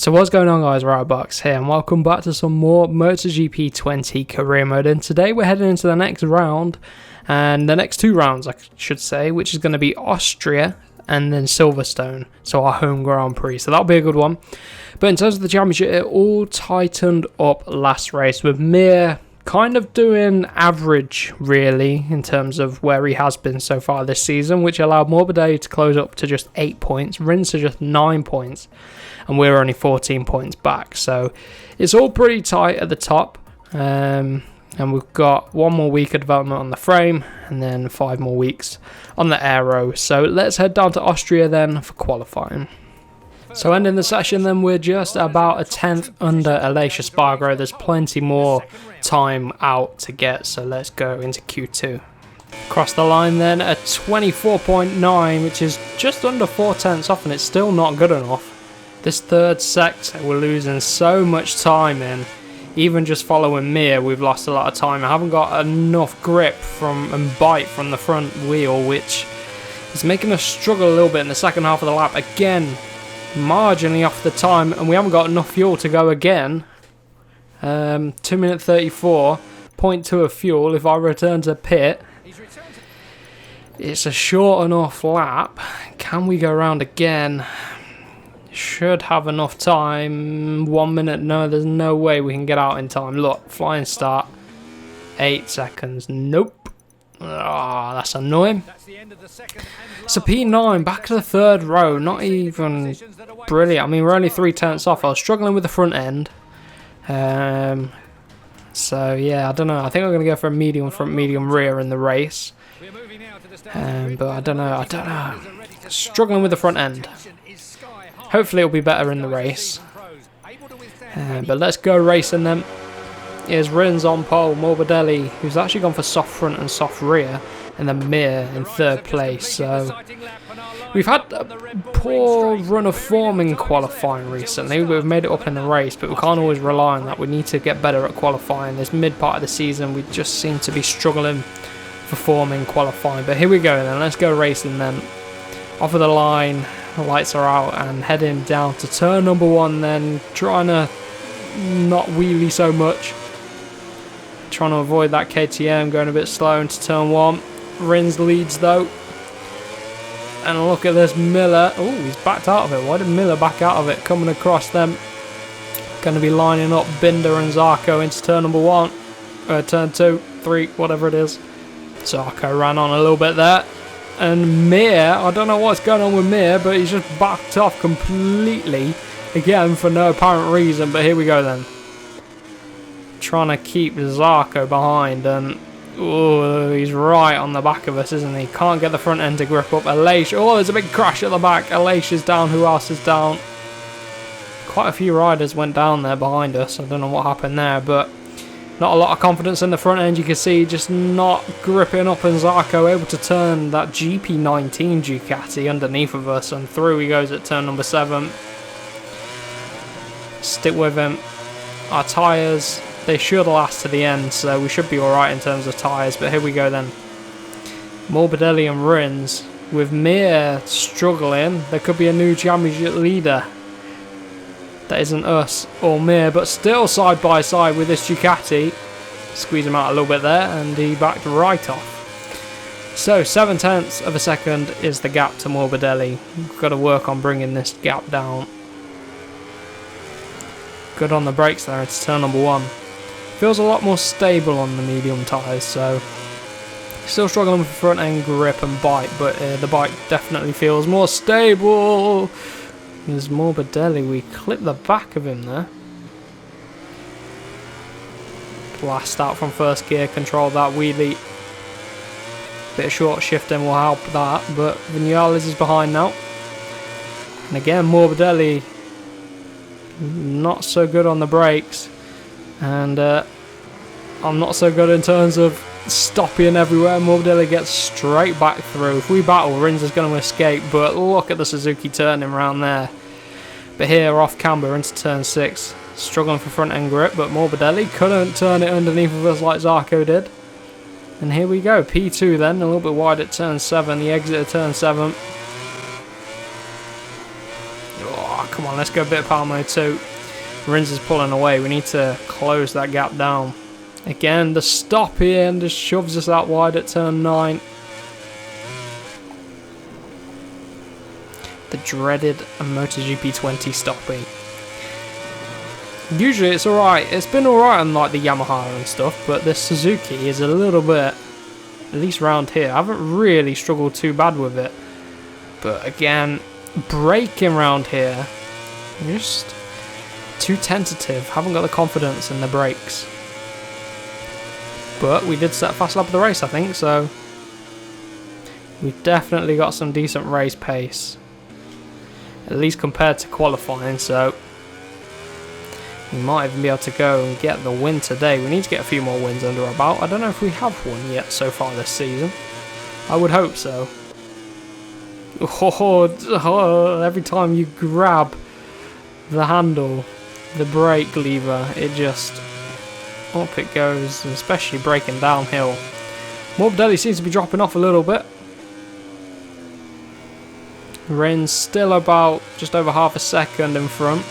So what's going on, guys? Riotbox here, and welcome back to some more MotoGP 20 career mode. And today we're heading into the next round, and the next two rounds I should say, which is going to be Austria and then Silverstone, so our home Grand Prix. So that'll be a good one. But in terms of the championship, it all tightened up last race, with Mir kind of doing average really in terms of where he has been so far this season, which allowed Morbidelli to close up to just 8 points, Rins to just 9 points, and we're only 14 points back. So it's all pretty tight at the top, and we've got one more week of development on the frame and then 5 more weeks on the aero. So let's head down to Austria then for qualifying. So ending the session then, we're just about a 10th under Aleix Espargaro. There's plenty more time out to get, so let's go into Q2. Across the line then, a 24.9, which is just under 4 tenths off, and it's still not good enough. This third sector, we're losing so much time in. Even just following Mir, we've lost a lot of time. I haven't got enough grip and bite from the front wheel, which is making us struggle a little bit in the second half of the lap. Again, marginally off the time, and we haven't got enough fuel to go again. 2 minute 34, 0.2 of fuel. If I return to pit, it's a short enough lap. Can we go around again? Should have enough time. 1 minute, no, there's no way we can get out in time. Look, flying start, 8 seconds, nope. Oh, that's annoying. So P9, back to the third row, not even brilliant. I mean, we're only 3 tenths off. I was struggling with the front end. So yeah, I don't know. I think I'm going to go for a medium front, medium rear in the race. But I don't know. Struggling with the front end. Hopefully it'll be better in the race. But let's go racing then. Here's Rins on pole, Morbidelli, who's actually gone for soft front and soft rear, and then Mir in third place. So we've had a poor run of form in qualifying recently. We've made it up in the race, but we can't always rely on that. We need to get better at qualifying. This mid part of the season, we just seem to be struggling for form in qualifying. But here we go then, let's go racing then. Off of the line, the lights are out, and heading down to turn number 1 then, trying to not wheelie so much. Trying to avoid that KTM, going a bit slow into turn 1. Rins leads though. And look at this, Miller. Oh, he's backed out of it. Why did Miller back out of it? Coming across them. Going to be lining up Binder and Zarco into turn number 1. Turn 2, 3, whatever it is. Zarco ran on a little bit there. And Mir, I don't know what's going on with Mir, but he's just backed off completely. Again, for no apparent reason, but here we go then. Trying to keep Zarco behind, and oh, he's right on the back of us, isn't he? Can't get the front end to grip up. Aleix, oh, there's a big crash at the back. Aleix is down. Who else is down? Quite a few riders went down there behind us. I don't know what happened there, but not a lot of confidence in the front end. You can see just not gripping up, and Zarco able to turn that GP19 Ducati underneath of us, and through he goes at turn number 7. Stick with him. Our tyres, they should last to the end, so we should be alright in terms of tyres. But here we go then. Morbidelli and Rins, with Mir struggling. There could be a new championship leader. That isn't us or Mir, but still side by side with this Ducati. Squeeze him out a little bit there, and he backed right off. So 7 tenths of a second is the gap to Morbidelli. We've got to work on bringing this gap down. Good on the brakes there, it's turn number 1. Feels a lot more stable on the medium tyres, so still struggling with front end grip and bite, but the bike definitely feels more stable. There's Morbidelli, we clip the back of him there. Blast out from first gear, control that wheelie. Bit of short shifting will help that, but Vinales is behind now. And again, Morbidelli not so good on the brakes, and I'm not so good in terms of stopping everywhere. Morbidelli gets straight back through. If we battle, Rins is going to escape, but look at the Suzuki turning around there. But here, off camber into turn 6, struggling for front end grip, but Morbidelli couldn't turn it underneath of us like Zarco did. And here we go, P2 then, a little bit wide at turn 7, the exit of turn 7. Come on, let's go a bit of power mode 2. Rins is pulling away. We need to close that gap down. Again, the stop here and just shoves us out wide at turn 9. The dreaded MotoGP 20 stopping. Usually it's alright. It's been alright on like the Yamaha and stuff, but this Suzuki is a little bit, at least round here, I haven't really struggled too bad with it. But again, braking round here, just too tentative. Haven't got the confidence in the brakes. But we did set a fast lap of the race, I think, so we've definitely got some decent race pace. At least compared to qualifying, so we might even be able to go and get the win today. We need to get a few more wins under our belt. I don't know if we have one yet so far this season. I would hope so. Every time you grab the handle, the brake lever, it just up it goes, and especially braking downhill. Morbidelli seems to be dropping off a little bit. Rins still about just over half a second in front,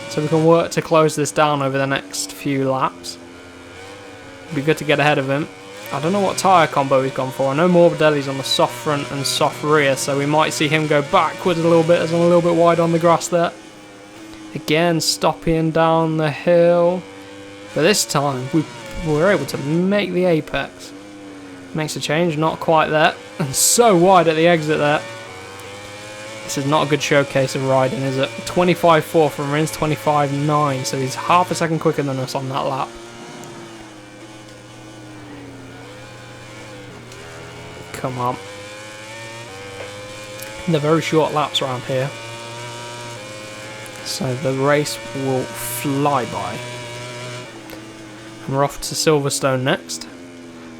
so we can work to close this down over the next few laps. It'd be good to get ahead of him. I don't know what tyre combo he's gone for. I know Morbidelli's on the soft front and soft rear, so we might see him go backwards a little bit as I'm a little bit wide on the grass there. Again, stopping down the hill. But this time, we were able to make the apex. Makes a change, not quite there. And so wide at the exit there. This is not a good showcase of riding, is it? 25.4 from Rins, 25.9, so he's half a second quicker than us on that lap. Come on. They're very short laps around here, so the race will fly by. And we're off to Silverstone next,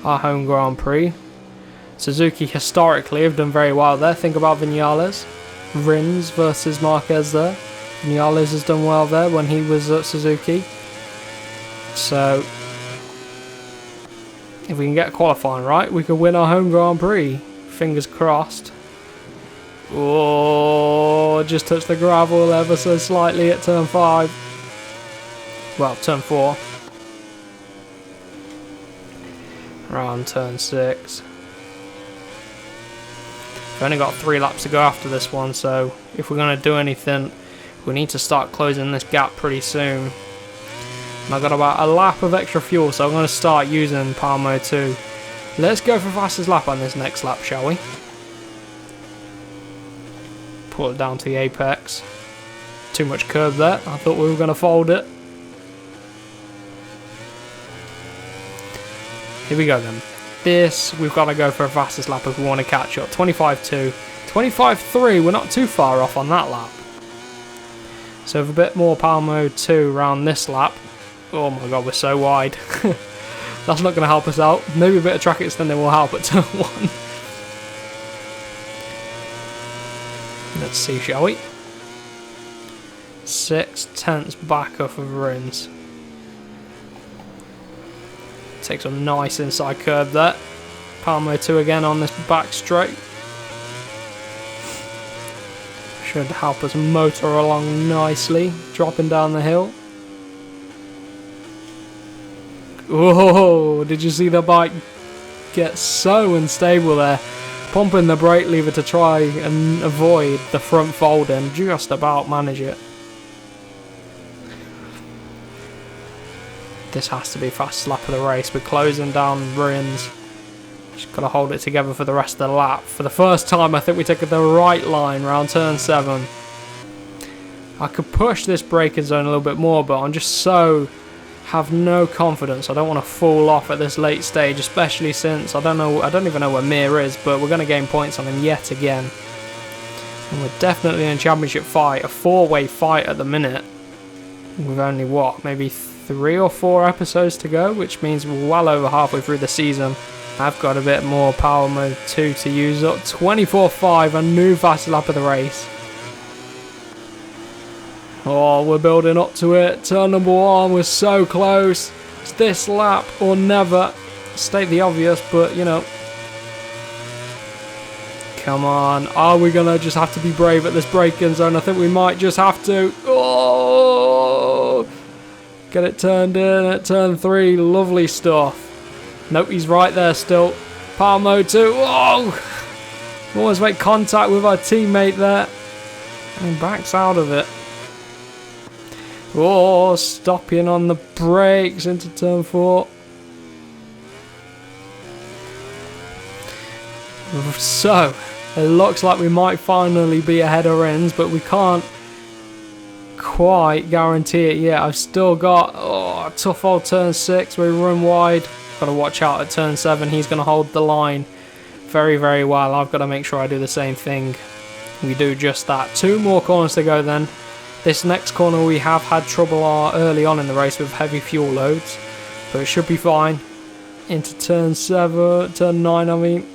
our home Grand Prix. Suzuki historically have done very well there. Think about Vinales. Rins versus Marquez there. Vinales has done well there when he was at Suzuki. So if we can get qualifying right, we could win our home Grand Prix. Fingers crossed. Oh, just touched the gravel ever so slightly at turn 5. Well, turn 4. Around turn 6. We've only got 3 laps to go after this one, so if we're going to do anything, we need to start closing this gap pretty soon. And I've got about a lap of extra fuel, so I'm going to start using power mode 2. Let's go for fastest lap on this next lap, shall we? Pull it down to the apex. Too much curb there. I thought we were going to fold it. Here we go then. This, we've got to go for a fastest lap if we want to catch up. 25.2. 25.3, we're not too far off on that lap. So with a bit more power mode 2 around this lap. Oh my god, we're so wide. That's not going to help us out. Maybe a bit of track extending will help at turn 1. Let's see, shall we? 6/10 back off of Rins. Take some nice inside curve there. Power mode 2 again on this back straight. Should help us motor along nicely. Dropping down the hill. Oh, did you see the bike get so unstable there? Pumping the brake lever to try and avoid the front fold and just about manage it. This has to be fastest lap of the race. We're closing down Rins. Just got to hold it together for the rest of the lap. For the first time, I think we took the right line around turn 7. I could push this braking zone a little bit more, but I'm just have no confidence. I don't want to fall off at this late stage, especially since I don't even know where Mir is, but we're going to gain points on him yet again. And we're definitely in a championship fight, a 4-way fight at the minute. We've only, what, maybe 3 or 4 episodes to go, which means we're well over halfway through the season. I've got a bit more power mode 2 to use up. 24.5, a new fastest lap of the race. Oh, we're building up to it. Turn number 1, we're so close. It's this lap or never. State the obvious, but you know. Come on. Are we going to just have to be brave at this braking zone? I think we might just have to. Oh! Get it turned in at turn 3. Lovely stuff. Nope, he's right there still. Power mode 2. Oh! Almost make contact with our teammate there. And backs out of it. Oh, stopping on the brakes into turn 4. So, it looks like we might finally be ahead of Rins, but we can't quite guarantee it yet. I've still got a tough old turn 6. We run wide. Got to watch out at turn 7. He's going to hold the line very, very well. I've got to make sure I do the same thing. We do just that. 2 more corners to go then. This next corner we have had trouble early on in the race with heavy fuel loads, but it should be fine. Into turn 7, turn 9 I mean.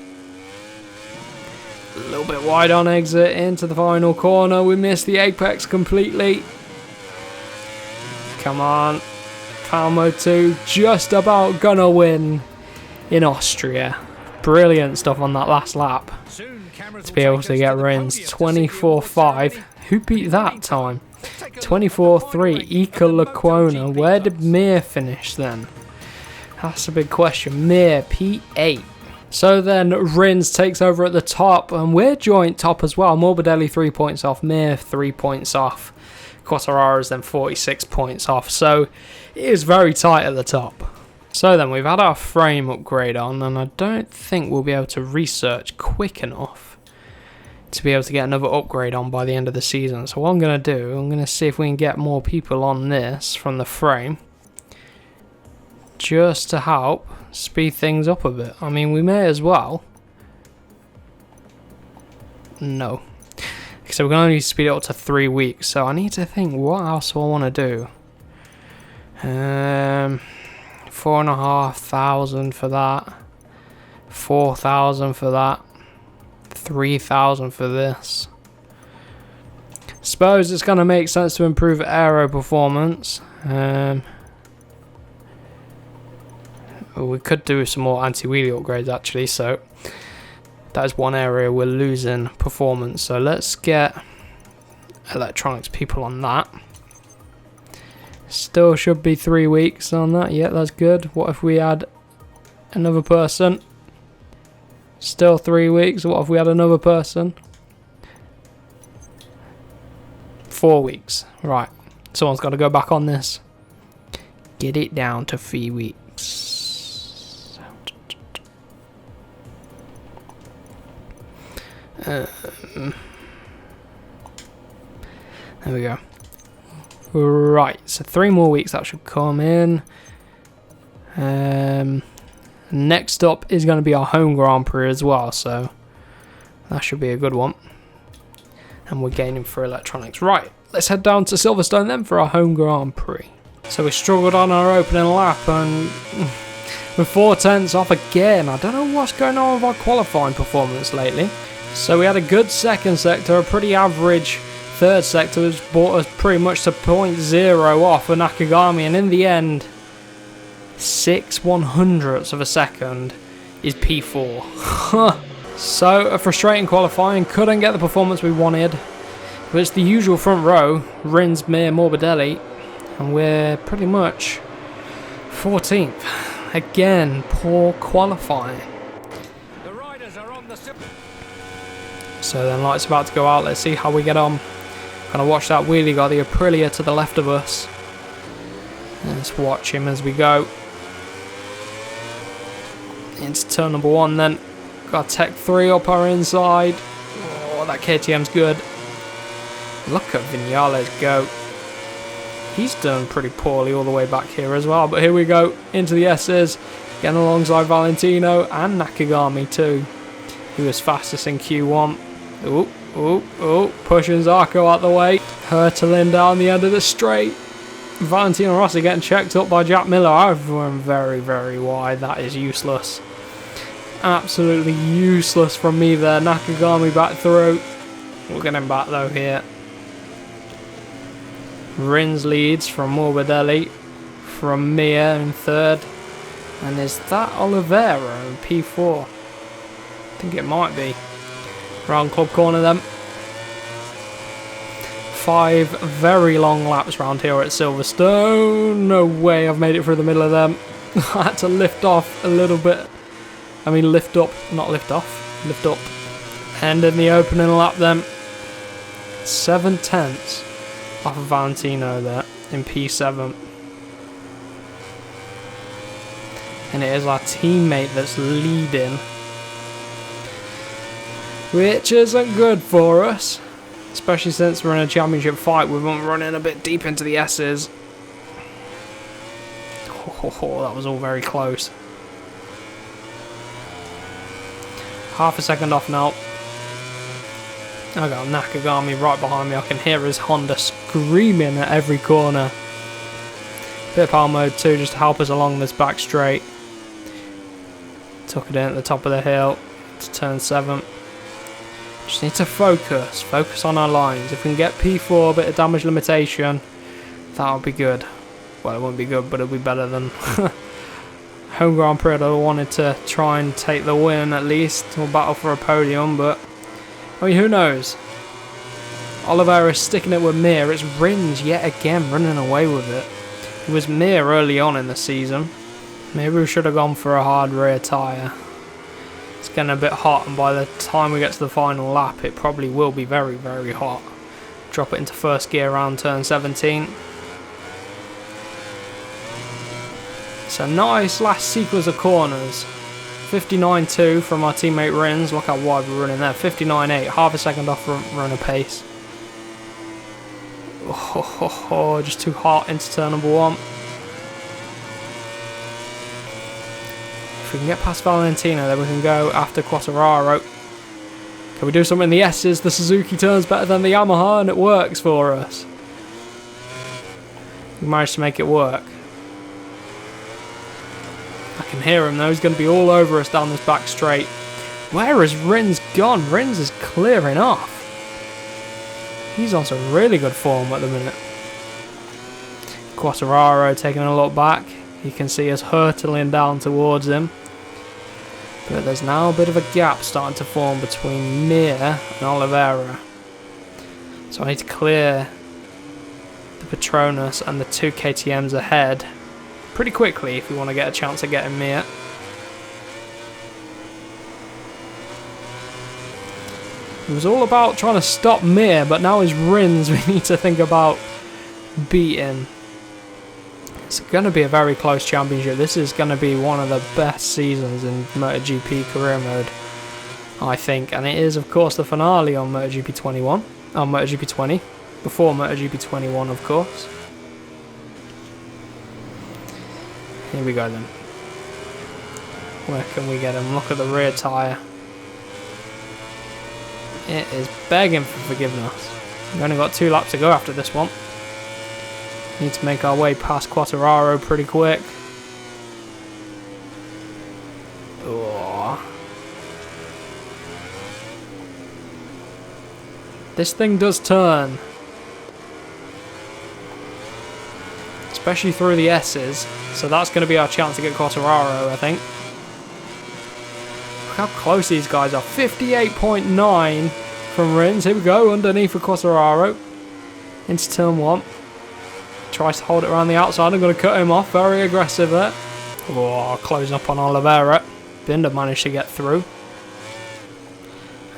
A little bit wide on exit into the final corner. We missed the apex completely. Come on. Power mode 2. Just about gonna win in Austria. Brilliant stuff on that last lap. To be able to get Rins 24.5. Who beat that time? 24.3. Ika Laquona. Where did Mir finish then? That's a big question. Mir P8. So then Rins takes over at the top, and we're joint top as well. Morbidelli 3 points off, Mir 3 points off, Quartararo then 46 points off. So it is very tight at the top. So then we've had our frame upgrade on, and I don't think we'll be able to research quick enough to be able to get another upgrade on by the end of the season. So what I'm going to do, I'm going to see if we can get more people on this from the frame, just to help speed things up a bit. I mean, we may as well. No. So we're going to speed it up to 3 weeks. So I need to think, what else do I want to do? 4,500 for that. 4,000 for that. 3,000 for this. Suppose it's going to make sense to improve aero performance. We could do some more anti-wheelie upgrades actually, so that is one area we're losing performance. So let's get electronics people on that. Still should be 3 weeks on that. Yeah, that's good. What if we add another person? Still 3 weeks. What if we add another person? 4 weeks. Right. Someone's got to go back on this. Get it down to 3 weeks. There we go. Right, so 3 more weeks that should come in. Next up is going to be our home Grand Prix as well, so that should be a good one. And we're gaining for electronics. Right, let's head down to Silverstone then for our home Grand Prix. So we struggled on our opening lap and we're 4/10 off again. I don't know what's going on with our qualifying performance lately. So we had a good second sector, a pretty average third sector, which brought us pretty much to 0.0 off for Nakagami, and in the end, 6/100ths of a second is P4. So a frustrating qualifying, couldn't get the performance we wanted, but it's the usual front row, Rins, Mir, Morbidelli, and we're pretty much 14th. Again, poor qualifying. So then lights about to go out. Let's see how we get on. Gonna watch that wheelie. Got the Aprilia to the left of us. Let's watch him as we go. Into turn number 1 then. Got Tech 3 up our inside. Oh, that KTM's good. Look at Vinales go. He's done pretty poorly all the way back here as well. But here we go. Into the S's. Getting alongside Valentino and Nakagami too. He was fastest in Q1. Pushing Zarco out the way. Hurtling down the end of the straight. Valentino Rossi getting checked up by Jack Miller. I've run very, very wide. That is useless. Absolutely useless from me there. Nakagami back through. We'll get him back though here. Rins leads from Morbidelli. From Mir in third. And is that Oliveira in P4? I think it might be. Round club corner then. 5 very long laps round here at Silverstone. No way I've made it through the middle of them. I had to lift off a little bit. I mean lift up, not lift off. Lift up. And in the opening lap then. 7/10 off of Valentino there in P7. And it is our teammate that's leading, which isn't good for us, especially since we're in a championship fight. We've been running a bit deep into the S's. Oh, that was all very close. Half a second off now. I got Nakagami right behind me. I can hear his Honda screaming at every corner. Bit of power mode too, just to help us along this back straight. Took it in at the top of the hill to turn 7. Just need to focus on our lines. If we can get P4, a bit of damage limitation, that would be good. Well, it wouldn't be good, but it'll be better than Home Grand Prix. I wanted to try and take the win at least, or battle for a podium, but I mean, who knows? Oliveira is sticking it with Mir. It's Rins yet again running away with it. It was Mir early on in the season. Maybe we should have gone for a hard rear tyre. It's getting a bit hot, and by the time we get to the final lap, it probably will be very, very hot. Drop it into first gear around turn 17. It's a nice last sequence of corners. 59.2 from our teammate Rins. Look how wide we're running there. 59.8, half a second off runner pace. Oh, just too hot into turn number 1. If we can get past Valentino, then we can go after Quartararo. Can we do something in the S's? The Suzuki turns better than the Yamaha, and it works for us. We managed to make it work. I can hear him though. He's going to be all over us down this back straight. Where has Rins gone? Rins is clearing off. He's on some really good form at the minute. Quartararo taking a look back. You can see us hurtling down towards him. But there's now a bit of a gap starting to form between Mir and Oliveira. So I need to clear the Petronas and the 2 KTMs ahead pretty quickly if we want to get a chance of getting Mir. It was all about trying to stop Mir, but now it's Rins we need to think about beating. It's going to be a very close championship. This is going to be one of the best seasons in MotoGP career mode, I think. And it is, of course, the finale on MotoGP 21. On MotoGP 20. Before MotoGP 21, of course. Here we go then. Where can we get him? Look at the rear tyre. It is begging for forgiveness. We've only got 2 laps to go after this one. Need to make our way past Quartararo pretty quick. Oh. This thing does turn. Especially through the S's. So that's going to be our chance to get Quartararo, I think. Look how close these guys are. 58.9 from Rins. Here we go, underneath for Quartararo. Into turn 1. Tries to hold it around the outside. I'm going to cut him off. Very aggressive there. Oh, closing up on Oliveira. Binder managed to get through.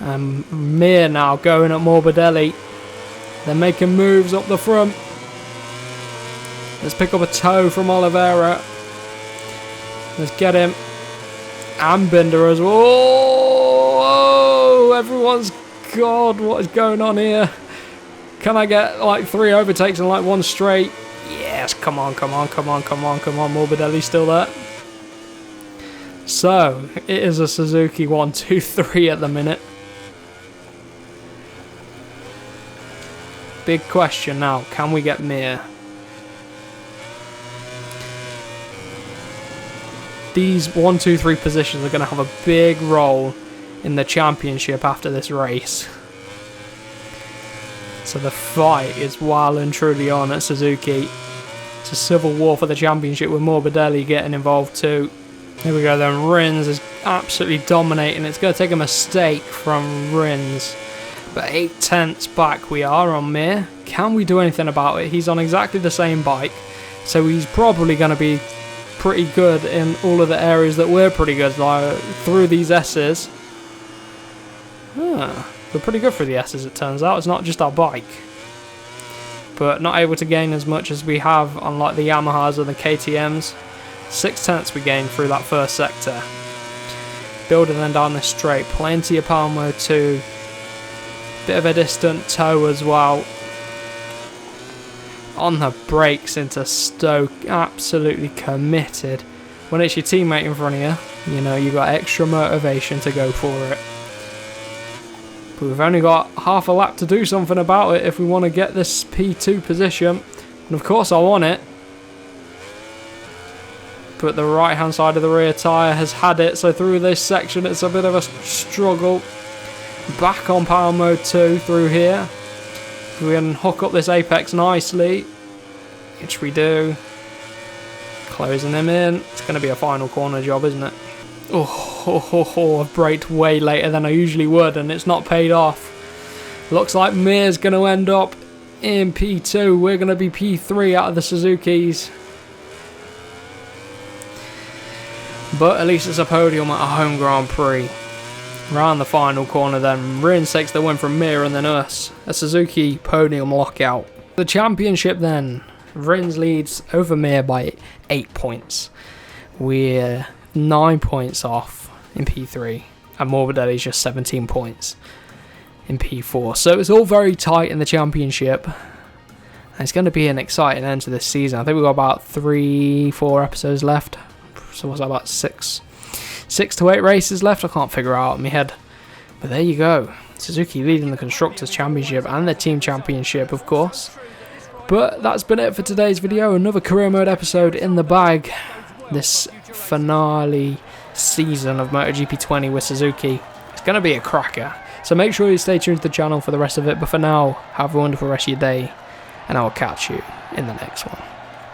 Mir now going at Morbidelli. They're making moves up the front. Let's pick up a toe from Oliveira. Let's get him. And Binder as well. Oh, everyone's... God, what is going on here? Can I get like 3 overtakes and like 1 straight? Yes, come on. Morbidelli's still there. So, it is a Suzuki 1, 2, 3 at the minute. Big question now, can we get Mir? These 1, 2, 3 positions are going to have a big role in the championship after this race. So the fight is well and truly on at Suzuki. It's a civil war for the championship with Morbidelli getting involved too. Here we go then. Rins is absolutely dominating. It's going to take a mistake from Rins. But 8/10 back we are on Mir. Can we do anything about it? He's on exactly the same bike, so he's probably going to be pretty good in all of the areas that we're pretty good, like through these S's. We're pretty good for the S's, it turns out. It's not just our bike. But not able to gain as much as we have on like the Yamahas and the KTMs. 6/10 we gained through that first sector. Building then down this straight. Plenty of power mode 2. Bit of a distant toe as well. On the brakes into Stoke. Absolutely committed. When it's your teammate in front of you, you know, you've got extra motivation to go for it. But we've only got half a lap to do something about it if we want to get this P2 position. And of course I want it. But the right hand side of the rear tyre has had it, so through this section it's a bit of a struggle. Back on power mode 2 through here. We can hook up this apex nicely, which we do. Closing him in. It's going to be a final corner job, isn't it? I've braked way later than I usually would, and it's not paid off. Looks like Mir's going to end up in P2. We're going to be P3 out of the Suzukis. But at least it's a podium at a home Grand Prix. Around the final corner then, Rins takes the win from Mir and then us. A Suzuki podium lockout. The championship then, Rins leads over Mir by 8 points. We're 9 points off in P3, and Morbidelli's just 17 points in P4. So it's all very tight in the championship. And it's going to be an exciting end to this season. I think we've got about 3-4 episodes left. So what's that, about 6 to 8 races left? I can't figure out in my head. But there you go. Suzuki leading the Constructors' Championship and the Team Championship, of course. But that's been it for today's video. Another career mode episode in the bag. This finale season of MotoGP 20 with Suzuki. It's going to be a cracker. So make sure you stay tuned to the channel for the rest of it. But for now, have a wonderful rest of your day. And I will catch you in the next one.